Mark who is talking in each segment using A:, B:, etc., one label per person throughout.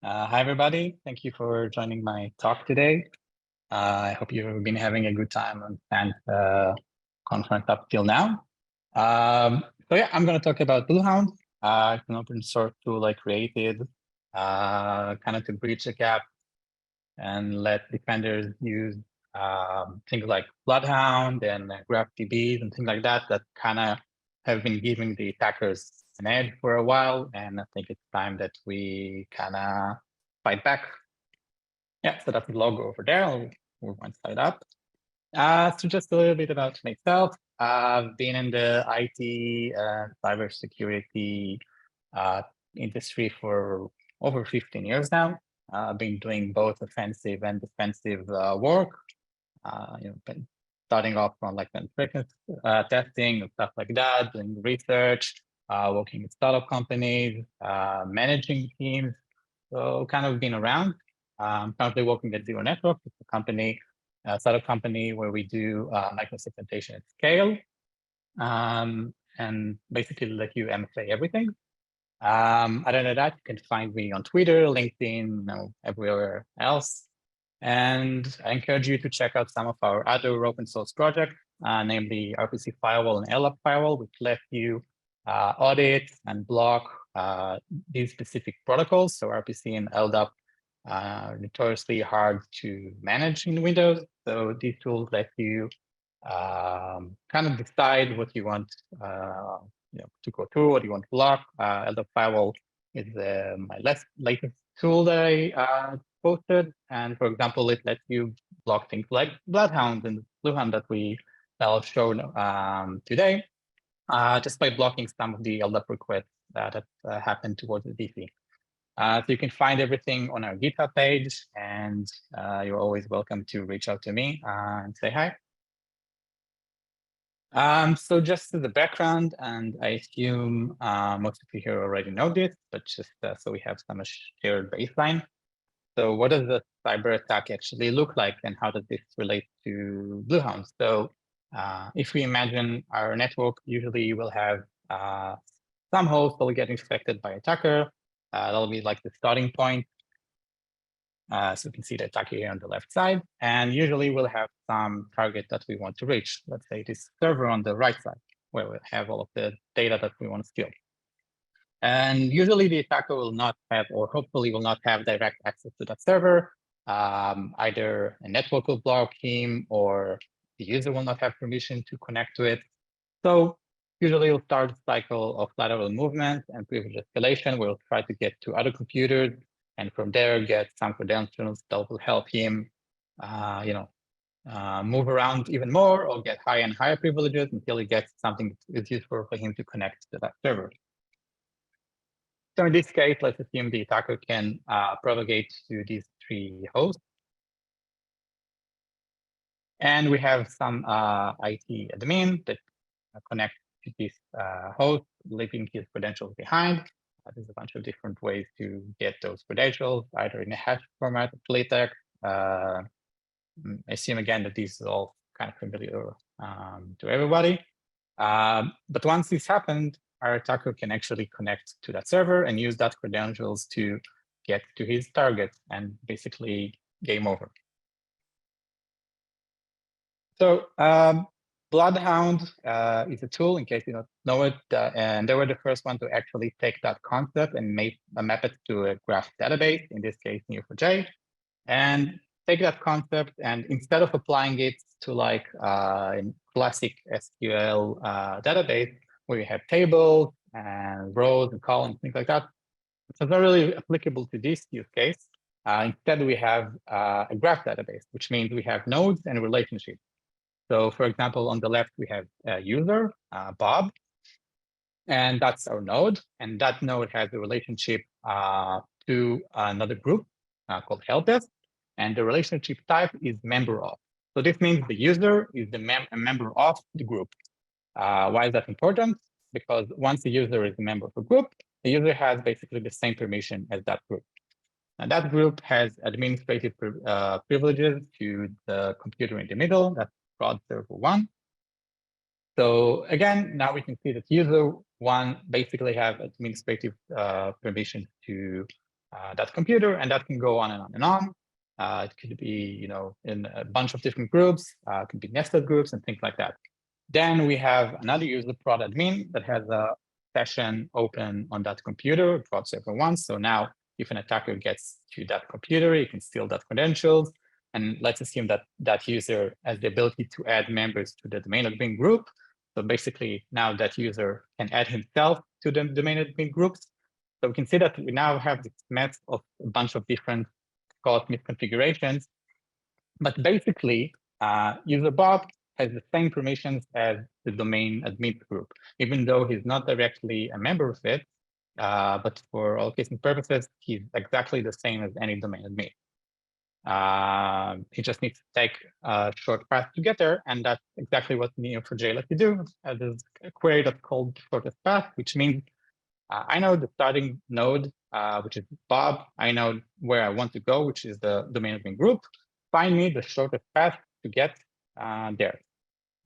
A: Hi, everybody. Thank you for joining my talk today. I hope you've been having a good time on the conference up till now. So yeah, I'm going to talk about BlueHound. It's an open source tool I created kind of to bridge the gap and let defenders use things like Bloodhound and GraphDB and things like that kind of have been giving the attackers an edge for a while. And I think it's time that we kind of fight back. Yeah, so that's the logo over there. I'll move one slide up. So just a little bit about myself. I've been in the IT cybersecurity industry for over 15 years now. I've been doing both offensive and defensive work. Been starting off from like penetration testing and stuff like that, doing research, working with startup companies, managing teams. So kind of been around. I'm currently working at Zero Network. It's a company, a startup company where we do micro-segmentation at scale, and basically let you MFA everything. Other than that, you can find me on Twitter, LinkedIn, everywhere else. And I encourage you to check out some of our other open source projects, namely RPC Firewall and LDAP Firewall, which let you audit and block these specific protocols. So RPC and LDAP are notoriously hard to manage in Windows. So these tools let you kind of decide what you want to go through, what you want to block. LDAP Firewall is my latest tool that I posted. And for example, it lets you block things like Bloodhound and BlueHound that I'll show today, just by blocking some of the LDAP requests that happen towards the DC. So you can find everything on our GitHub page, and you're always welcome to reach out to me and say hi. So just as a background, and I assume most of you here already know this, but just so we have some shared baseline. So what does the cyber attack actually look like, and how does this relate to BlueHound? So if we imagine our network, usually will have some host that will get infected by attacker. That'll be like the starting point. So you can see the attacker here on the left side, and usually we'll have some target that we want to reach. Let's say this server on the right side, where we have all of the data that we want to steal. And usually the attacker will not have, or hopefully will not have, direct access to that server. Either a network will block him, or the user will not have permission to connect to it. So usually we'll start a cycle of lateral movement and privilege escalation. We'll try to get to other computers, and from there get some credentials that will help him, move around even more, or get higher and higher privileges until he gets something that is useful for him to connect to that server. So in this case, let's assume the attacker can propagate to these three hosts. And we have some IT admin that connects to this host, leaving his credentials behind. There's a bunch of different ways to get those credentials, either in a hash format or plain I assume again that this is all kind of familiar to everybody. But once this happened, our attacker can actually connect to that server and use that credentials to get to his target, and basically game over. So Bloodhound is a tool, in case you don't know it, and they were the first one to actually take that concept and map it to a graph database, in this case Neo4j, and take that concept, and instead of applying it to like classic SQL database, where you have tables and rows and columns, things like that, it's not really applicable to this use case. Instead, we have a graph database, which means we have nodes and relationships. So for example, on the left, we have a user, Bob, and that's our node. And that node has a relationship to another group called helpdesk. And the relationship type is member of. So this means the user is a member of the group. Why is that important? Because once the user is a member of a group, the user has basically the same permission as that group. And that group has administrative privileges to the computer in the middle. That's prod server 1. So again, now we can see that user 1 basically have administrative permission to that computer, and that can go on and on and on. It could be, in a bunch of different groups, it could be nested groups and things like that. Then we have another user, prod admin, that has a session open on that computer, prod server 1. So now if an attacker gets to that computer, he can steal that credentials. And let's assume that that user has the ability to add members to the domain admin group. So basically now that user can add himself to the domain admin groups. So we can see that we now have this mess of a bunch of different, call it misconfigurations. But basically, user Bob has the same permissions as the domain admin group, even though he's not directly a member of it. But for all cases and purposes, he's exactly the same as any domain admin. He just needs to take a short path to get there, and that's exactly what Neo4j lets you do. There's a query that's called shortest path, which means I know the starting node, which is Bob. I know where I want to go, which is the domain admin group. Find me the shortest path to get there.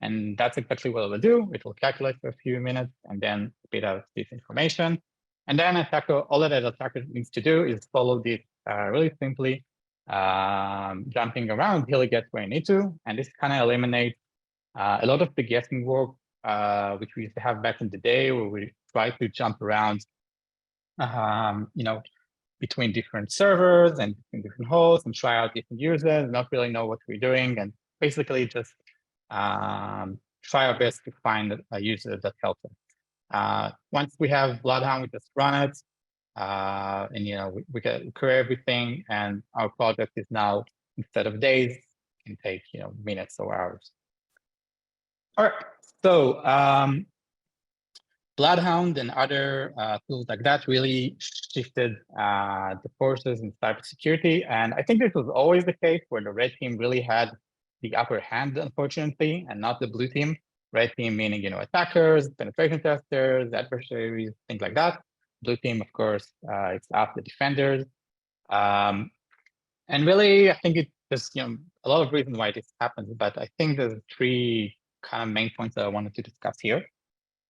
A: And that's exactly what it will do. It will calculate for a few minutes and then spit out this information. And then all that an attacker needs to do is follow this really simply, jumping around till he gets where he needs to. And this kind of eliminates a lot of the guessing work, which we used to have back in the day, where we try to jump around, between different servers and between different hosts and try out different users, not really know what we're doing, and basically just try our best to find a user that helps us. Once we have BlueHound, we just run it, and we can query everything, and our project is now, instead of days, can take minutes or hours. All right, so BlueHound and other tools like that really shifted the forces in cybersecurity. And I think this was always the case, where the red team really had the upper hand, unfortunately, and not the blue team. Red team meaning, attackers, penetration testers, adversaries, things like that. Blue team, of course, it's us, the defenders. And really, I think there's a lot of reasons why this happens, but I think there's three kind of main points that I wanted to discuss here.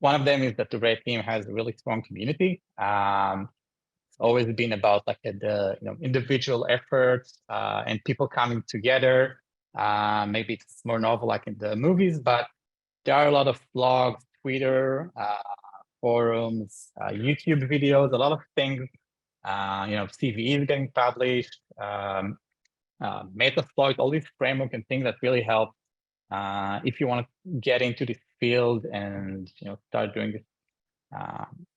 A: One of them is that the red team has a really strong community. It's always been about like the individual efforts and people coming together. Maybe it's more novel like in the movies, but there are a lot of blogs, Twitter, forums, YouTube videos, a lot of things. CVEs getting published, Metasploit, all these framework and things that really help if you want to get into this field and start doing this.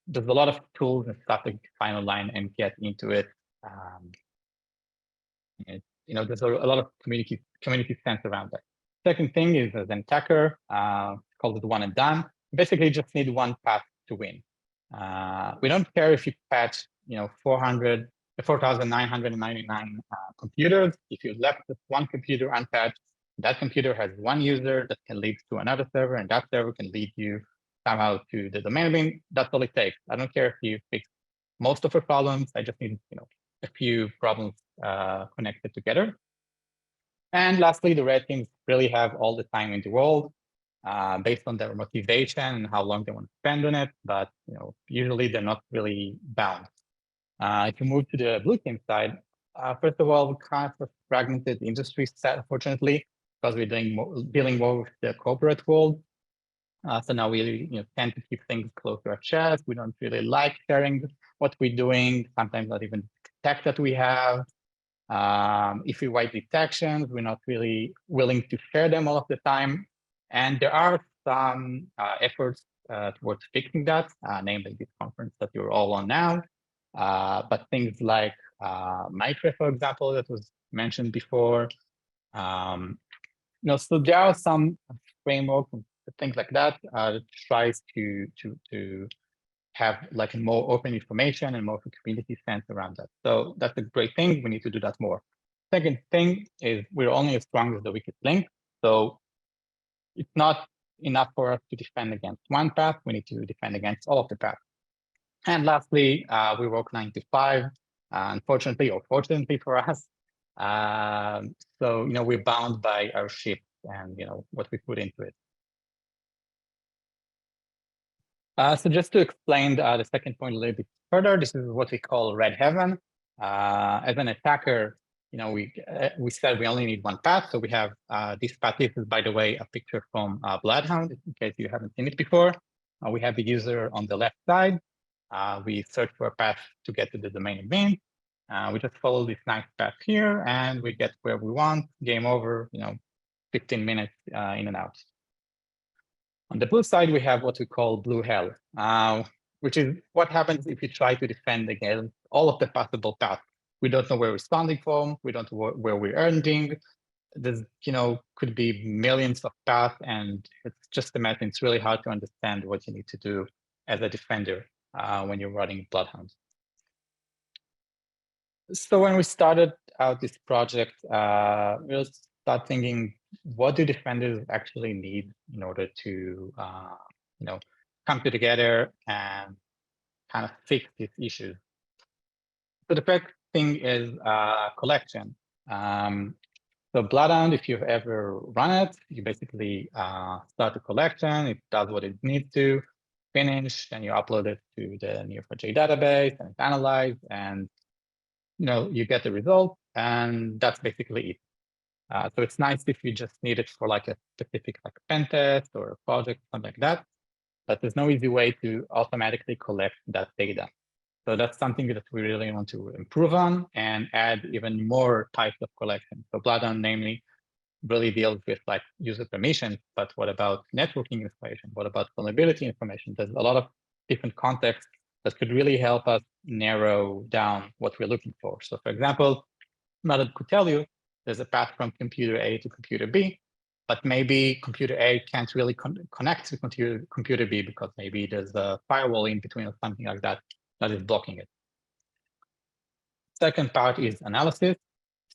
A: There's a lot of tools and stuff that you can find online and get into it. There's a lot of community sense around that. Second thing is, as an attacker, called it one and done. Basically, you just need one path to win. We don't care if you patch 4,999 computers. If you left this one computer unpatched, that computer has one user that can lead to another server, and that server can lead you somehow to the domain admin. That's all it takes. I don't care if you fix most of the problems. I just need a few problems connected together. And lastly, the red teams really have all the time in the world based on their motivation and how long they want to spend on it. But usually they're not really bound. If you move to the blue team side, first of all, we kind of fragmented the industry set, unfortunately, because we're dealing more with the corporate world. So now we tend to keep things close to our chest. We don't really like sharing what we're doing, sometimes not even tech that we have. If we write detections, we're not really willing to share them all of the time. And there are some efforts towards fixing that, namely this conference that you're all on now. But things like Micro, for example, that was mentioned before. So there are some frameworks and things like that that tries to have like more open information and more of a community sense around that. So that's a great thing. We need to do that more. Second thing is we're only as strong as the weakest link. So it's not enough for us to defend against one path. We need to defend against all of the paths. And lastly, we work 9 to 5, unfortunately or fortunately for us. So we're bound by our shift and what we put into it. So just to explain the second point a little bit further, this is what we call red heaven. As an attacker, we said we only need one path, so we have this path. This is, by the way, a picture from BlueHound, in case you haven't seen it before. We have the user on the left side. We search for a path to get to the domain admin. We just follow this nice path here, and we get where we want. Game over. 15 minutes in and out. On the blue side, we have what we call blue hell, which is what happens if you try to defend against all of the possible paths. We don't know where we're responding from. We don't know where we're ending. There's, could be millions of paths, and it's just imagine it's really hard to understand what you need to do as a defender when you're running BlueHound. So when we started out this project, we'll start thinking, what do defenders actually need in order to, come together and kind of fix these issues? So the first thing is collection. So BlueHound, if you've ever run it, you basically start a collection. It does what it needs to, finish, then you upload it to the Neo4j database, and it's analyzed, and you get the result, and that's basically it. So it's nice if you just need it for like a specific pen test or a project, something like that. But there's no easy way to automatically collect that data. So that's something that we really want to improve on and add even more types of collection. So BlueHound, namely, really deals with like user permissions, but what about networking information? What about vulnerability information? There's a lot of different contexts that could really help us narrow down what we're looking for. So for example, Matt could tell you there's a path from computer A to computer B, but maybe computer A can't really connect to computer B because maybe there's a firewall in between or something like that that is blocking it. Second part is analysis.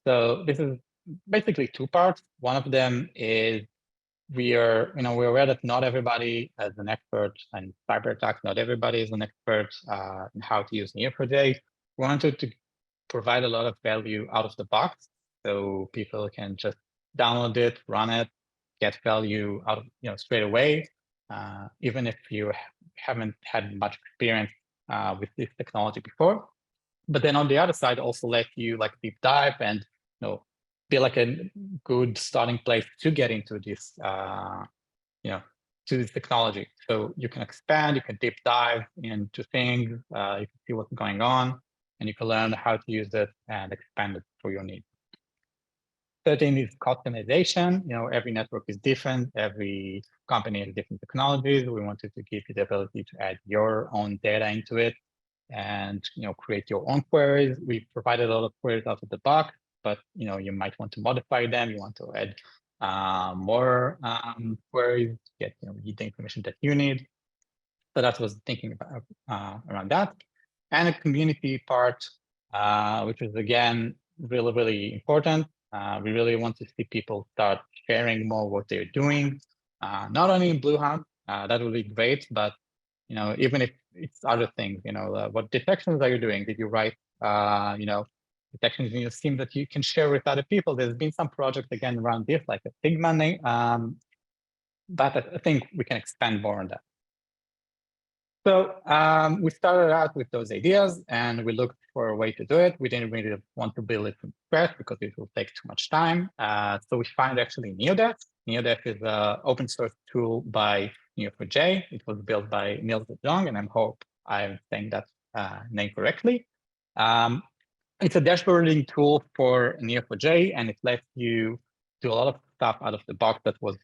A: So this is basically two parts. One of them is we're aware that not everybody is an expert in cyber attacks. Not everybody is an expert in how to use Neo4j. We wanted to provide a lot of value out of the box, so people can just download it, run it, get value out of straight away, even if you haven't had much experience with this technology before. But then on the other side, also let you like deep dive and be like a good starting place to get into this, to this technology. So you can expand, you can deep dive into things, you can see what's going on, and you can learn how to use it and expand it for your needs. Third thing is customization. Every network is different. Every company has different technologies. We wanted to give you the ability to add your own data into it and create your own queries. We provided a lot of queries out of the box, but you might want to modify them. You want to add more queries, get the information that you need. So that was thinking about around that. And a community part, which is again really, really important. We really want to see people start sharing more what they're doing, not only in BlueHound, that would be great, but even if it's other things, what detections are you doing? Did you write, detections in your scheme that you can share with other people? There's been some projects again around this, like a Sigma name, but I think we can expand more on that. So we started out with those ideas and we looked for a way to do it. We didn't really want to build it from scratch because it will take too much time. So we found actually NeoDash. NeoDash is an open source tool by Neo4j. It was built by Niels de Jong, and I hope I'm saying that name correctly. It's a dashboarding tool for Neo4j, and it lets you do a lot of stuff out of the box that was,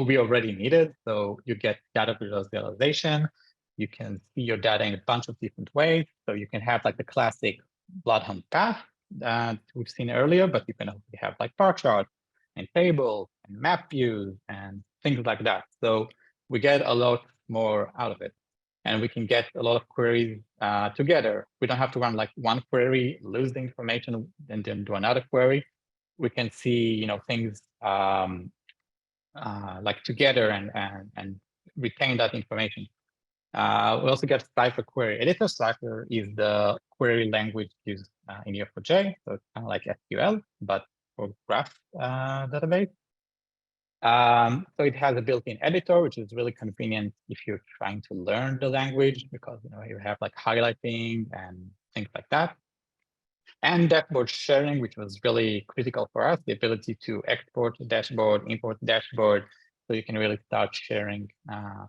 A: we already needed. So you get data visualization. You can see your data in a bunch of different ways. So you can have like the classic BlueHound path that we've seen earlier, but you can also have like bar charts and tables and map views and things like that. So we get a lot more out of it. And we can get a lot of queries together. We don't have to run like one query, lose the information, and then do another query. We can see, things like together and retain that information. We also get Cypher query editor. Cypher is the query language used in Neo4j, so it's kind of like SQL, but for graph database. So it has a built-in editor, which is really convenient if you're trying to learn the language, because you have like highlighting and things like that. and dashboard sharing, which was really critical for us, the ability to export the dashboard, import the dashboard, so you can really start sharing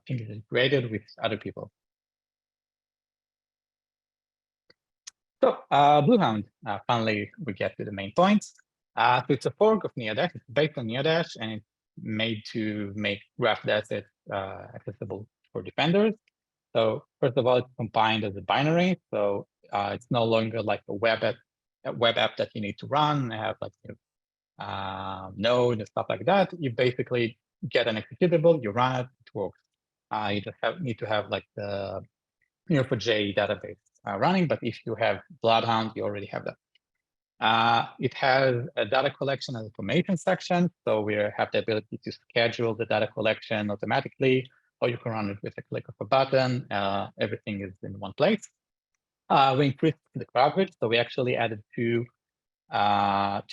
A: things that you created with other people. So BlueHound, finally, we get to the main points. So it's a fork of NeoDash. It's based on NeoDash, and it's made to make graph datasets accessible for defenders. So first of all, it's combined as a binary. So it's no longer like a web app that you need to run, have like Node and stuff like that. You basically get an executable, you run it, it works. You just need to have like the Neo4j database running, but if you have BlueHound, you already have that. It has a data collection and information section, so we have the ability to schedule the data collection automatically, or you can run it with a click of a button. Everything is in one place. We increased the coverage, so we actually added two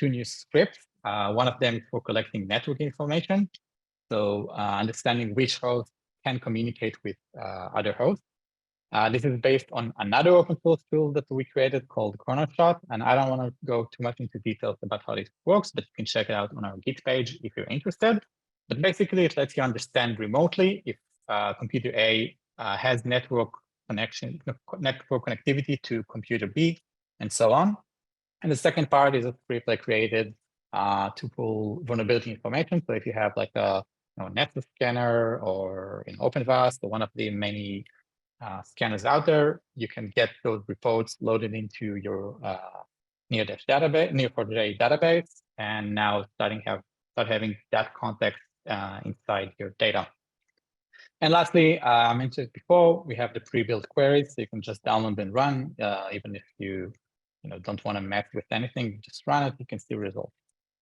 A: new scripts. One of them is for collecting network information, so understanding which host can communicate with other hosts. This is based on another open source tool that we created called CornerShot, and I don't want to go too much into details about how this works, but you can check it out on our Git page if you're interested. But basically, it lets you understand remotely if computer A has network connectivity to computer B, and so on. And the second part is a script I created to pull vulnerability information. So if you have like a Nexus scanner or an OpenVAST or one of the many scanners out there, you can get those reports loaded into your NeoDash database, Neo4j database, and now start having that context inside your data. And lastly, I mentioned before, we have the pre-built queries, so you can just download and run, even if you don't want to mess with anything, just run it, you can see results.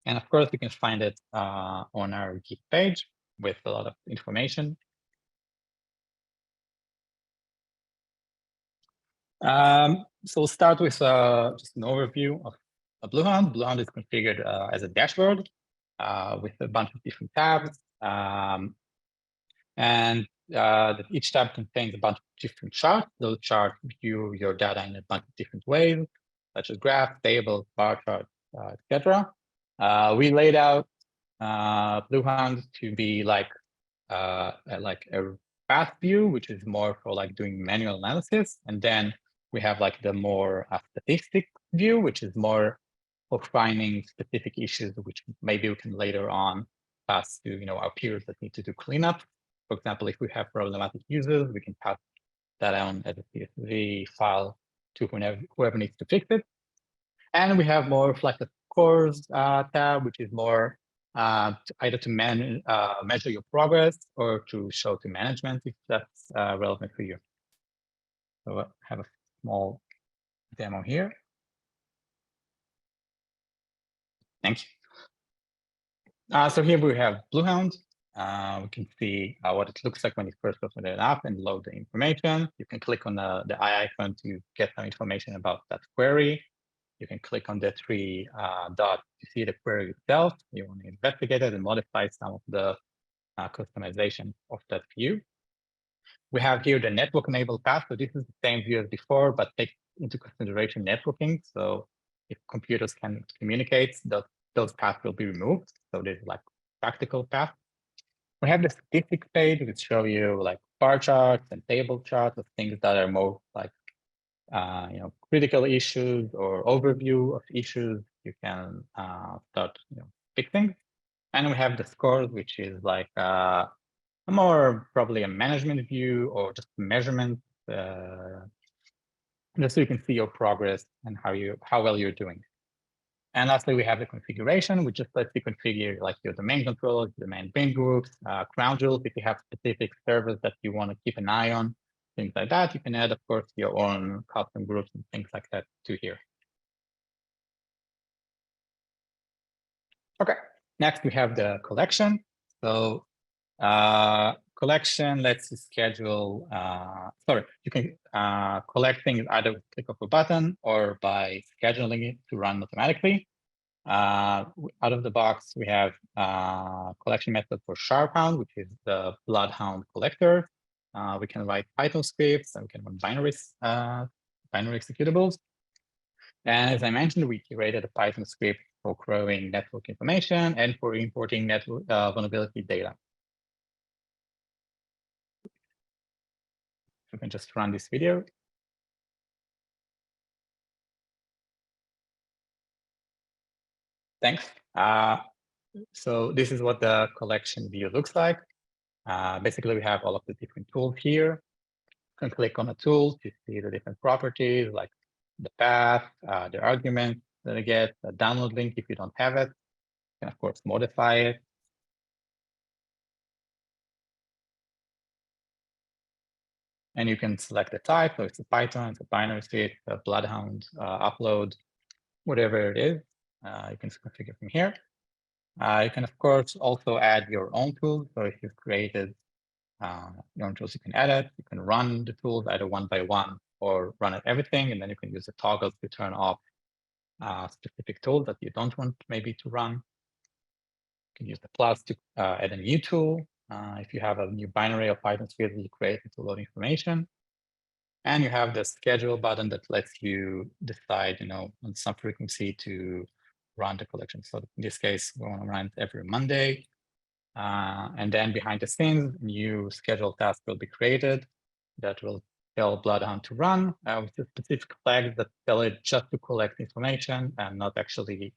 A: And of course, you can find it on our Git page with a lot of information. So we'll start with just an overview of BlueHound. BlueHound is configured as a dashboard with a bunch of different tabs. And each tab contains a bunch of different charts. Those charts view your data in a bunch of different ways, such as graphs, tables, bar charts, etc. We laid out BlueHound to be like a path view, which is more for like doing manual analysis, and then we have like the more statistic view, which is more for finding specific issues, which maybe we can later on pass to our peers that need to do cleanup. For example, if we have problematic users, we can pass that on as a CSV file to whoever needs to fix it. And we have more of like the scores tab, which is more either to measure your progress or to show to management if that's relevant for you. So I have a small demo here. Thank you. So here we have BlueHound. We can see what it looks like when you first open it up and load the information. You can click on the eye icon to get some information about that query. You can click on the three dots to see the query itself. You want to investigate it and modify some of the customization of that view. We have here the network enabled path. So this is the same view as before, but take into consideration networking. So if computers can communicate, those paths will be removed. So there's like practical path. We have the statistics page, which show you like bar charts and table charts of things that are more like critical issues or overview of issues. You can start fixing. And we have the scores, which is like a more probably a management view or just measurement, just so you can see your progress and how well you're doing. And lastly, we have the configuration, which just lets you configure like your domain controllers, domain bin groups, crown jewels. If you have specific servers that you want to keep an eye on, things like that, you can add, of course, your own custom groups and things like that to here. Okay, next we have the collection. So collection lets you schedule, you can collect things either with click of a button or by scheduling it to run automatically. Out of the box, we have collection method for SharpHound, which is the BlueHound collector. We can write Python scripts and we can run binary executables. And as I mentioned, we created a Python script for querying network information and for importing network vulnerability data. You can just run this video. Thanks. So this is what the collection view looks like. Basically, we have all of the different tools here. You can click on a tool to see the different properties, like the path, the argument that I get, the download link if you don't have it. You can, of course, modify it. And you can select the type, so it's a Python, it's a binary state, a BlueHound upload, whatever it is. You can configure from here. You can, of course, also add your own tools. So if you've created your own tools, you can add it. You can run the tools either one by one or run it everything, and then you can use the toggles to turn off specific tool that you don't want maybe to run. You can use the plus to add a new tool. If you have a new binary or Python script that you create to load information. And you have the schedule button that lets you decide, on some frequency to run the collection. So in this case, we want to run it every Monday. And then behind the scenes, new schedule task will be created that will tell BlueHound to run with the specific flags that tell it just to collect information and not actually,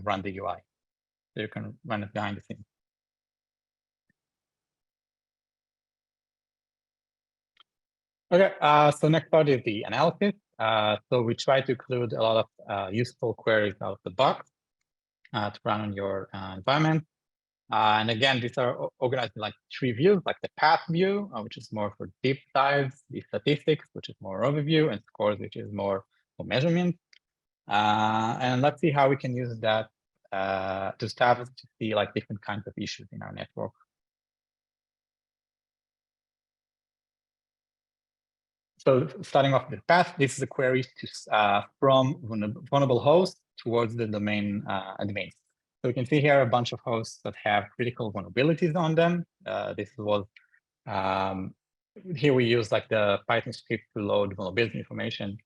A: run the UI. So you can run it behind the scenes. Okay, so next part is the analysis. So we try to include a lot of useful queries out of the box to run on your environment. And again, these are organized in like 3 views, like the path view, which is more for deep dives, the statistics, which is more overview, and scores, which is more for measurement. And let's see how we can use that to start to see like different kinds of issues in our network. So starting off with path, this is a query to, from vulnerable hosts towards the domain admins. So we can see here a bunch of hosts that have critical vulnerabilities on them. This was here we use like the Python script to load vulnerability information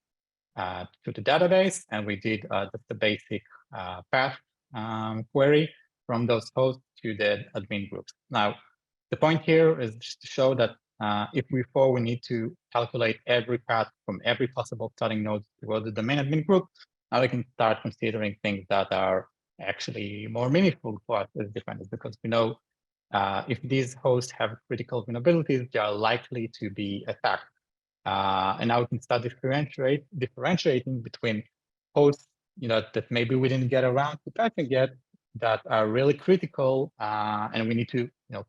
A: to the database, and we did just the basic path query from those hosts to the admin groups. Now, the point here is just to show that if before we need to calculate every path from every possible starting node towards the domain admin group, now we can start considering things that are actually more meaningful for us as defenders, because we know if these hosts have critical vulnerabilities, they are likely to be attacked. And now we can start differentiating between hosts, that maybe we didn't get around to patching yet, that are really critical, and we need to,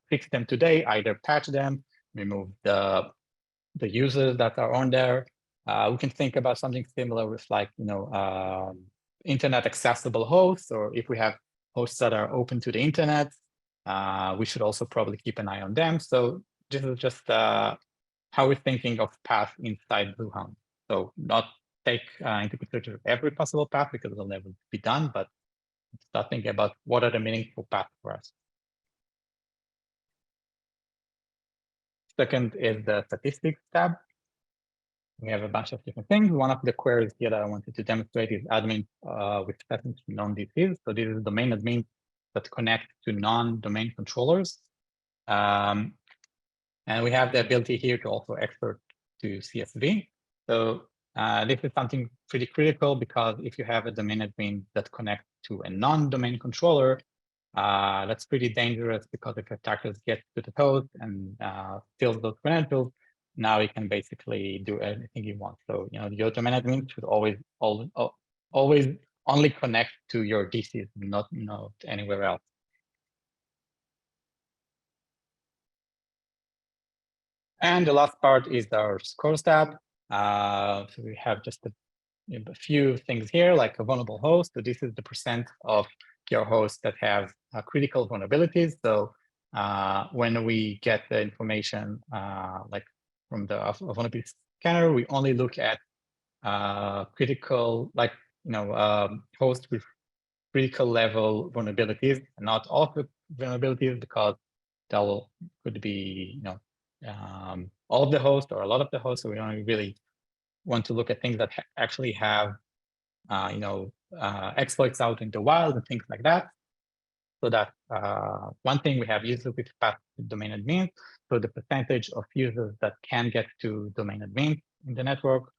A: fix them today. Either patch them, remove the users that are on there. We can think about something similar with like, internet accessible hosts, or if we have hosts that are open to the internet, we should also probably keep an eye on them. So this is just how we're thinking of path inside BlueHound. So not take into consideration every possible path because it'll never be done, but start thinking about what are the meaningful paths for us. Second is the statistics tab. We have a bunch of different things. One of the queries here that I wanted to demonstrate is admin with settings to non-DCs. So this is domain admins that connect to non-domain controllers. And we have the ability here to also export to CSV. So this is something pretty critical, because if you have a domain admin that connects to a non-domain controller, that's pretty dangerous, because if attackers get to the host and steals those credentials, now you can basically do anything you want. So your domain admin should always only connect to your DCs, not anywhere else. And the last part is our scores tab. So we have just a few things here, like a vulnerable host. So this is the percent of your hosts that have critical vulnerabilities. So when we get the information like from the vulnerability scanner, we only look at critical, like hosts with critical level vulnerabilities, and not all the vulnerabilities, because that could be all of the hosts or a lot of the hosts. So we only really want to look at things that actually have exploits out in the wild and things like that. So that one thing, we have users with path to domain admin. So the percentage of users that can get to domain admin in the network,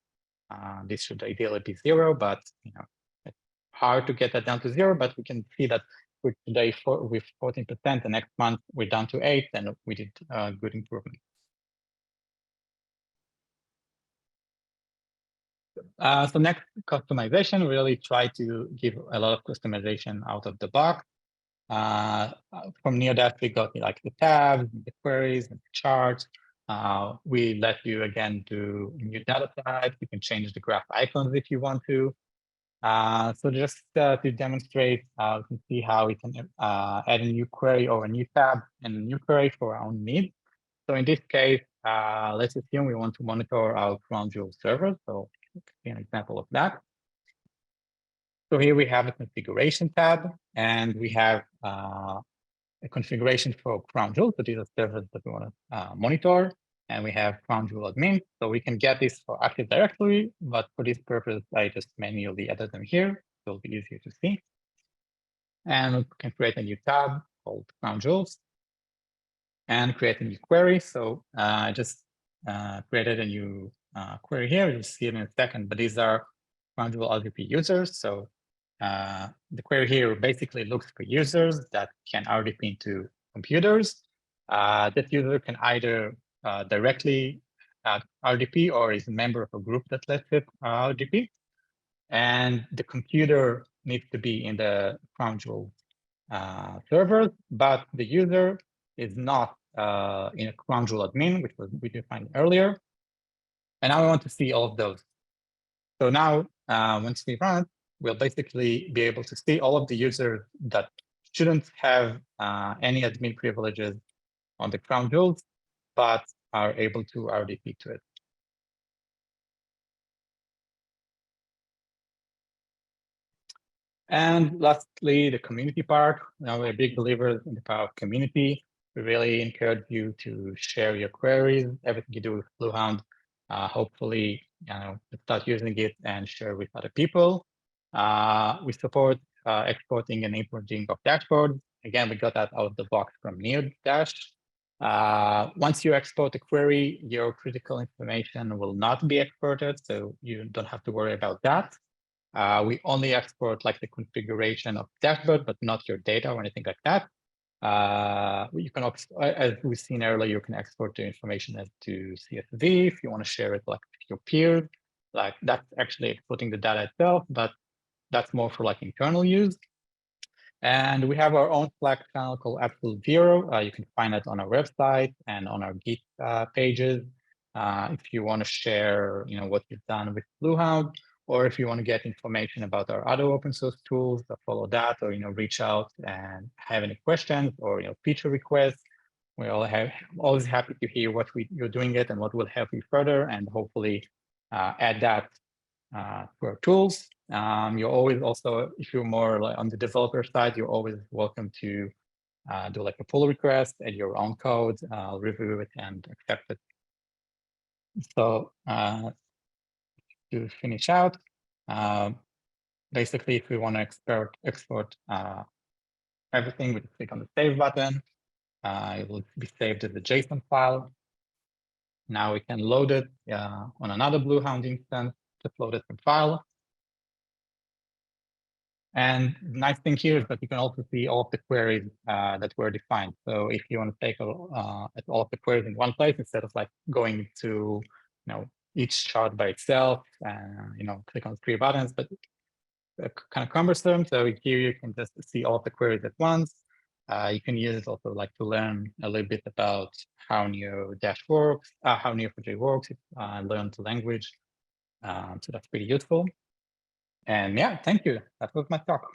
A: this should ideally be 0, but it's hard to get that down to 0. But we can see that with today with 14%, the next month we're down to 8, and we did good improvement. So next, customization. We really try to give a lot of customization out of the box. From NeoDash, we got like the tabs, the queries, and the charts. We let you again do new data types. You can change the graph icons if you want to. So just to demonstrate, we can see how we can add a new query or a new tab and a new query for our own needs. So in this case, let's assume we want to monitor our crown jewel server. So an example of that. So here we have a configuration tab, and we have a configuration for crown jewel. So these are servers that we want to monitor, and we have crown jewel admin. So we can get this for Active Directory, but for this purpose, I just manually added them here. So it'll be easier to see. And we can create a new tab called crown jewels and create a new query. So I just created a new query here. You'll see it in a second, but these are crown jewel RDP users. So the query here basically looks for users that can RDP into computers. That user can either directly RDP or is a member of a group that lets it RDP. And the computer needs to be in the crown jewel server, but the user is not in a crown jewel admin, which was we defined earlier. And now we want to see all of those. So now once we run it, we'll basically be able to see all of the users that shouldn't have any admin privileges on the crown jewels, but are able to RDP to it. And lastly, the community part. Now, we're big believers in the power of community. We really encourage you to share your queries, everything you do with BlueHound. Hopefully, start using it and share with other people. We support exporting and importing of dashboards. Again, we got that out of the box from NeoDash. Once you export a query, your critical information will not be exported, so you don't have to worry about that. We only export like the configuration of dashboard, but not your data or anything like that. You can, as we've seen earlier, you can export the information as to CSV if you want to share it like with your peers. Like that's actually exporting the data itself, but that's more for like internal use. And we have our own Slack channel called Absolute Zero. You can find it on our website and on our Git pages. If you want to share, what you've done with BlueHound, or if you want to get information about our other open source tools, follow that, or reach out and have any questions or feature requests. We're always happy to hear what you're doing it and what will help you further, and hopefully add that to our tools. You're always also, if you're more like on the developer side, you're always welcome to do like a pull request, add your own code, review it and accept it. So to finish out, basically, if we want to export everything, we just click on the save button. It will be saved as a JSON file. Now we can load it on another BlueHound instance, just load it from file. And the nice thing here is that you can also see all of the queries that were defined. So if you want to take at all of the queries in one place, instead of like going to each chart by itself and click on 3 buttons, but kind of cumbersome. So here you can just see all of the queries at once. You can use it also like to learn a little bit about how NeoDash works, how Neo4j works, learn the language. So that's pretty useful. And yeah, thank you. That was my talk.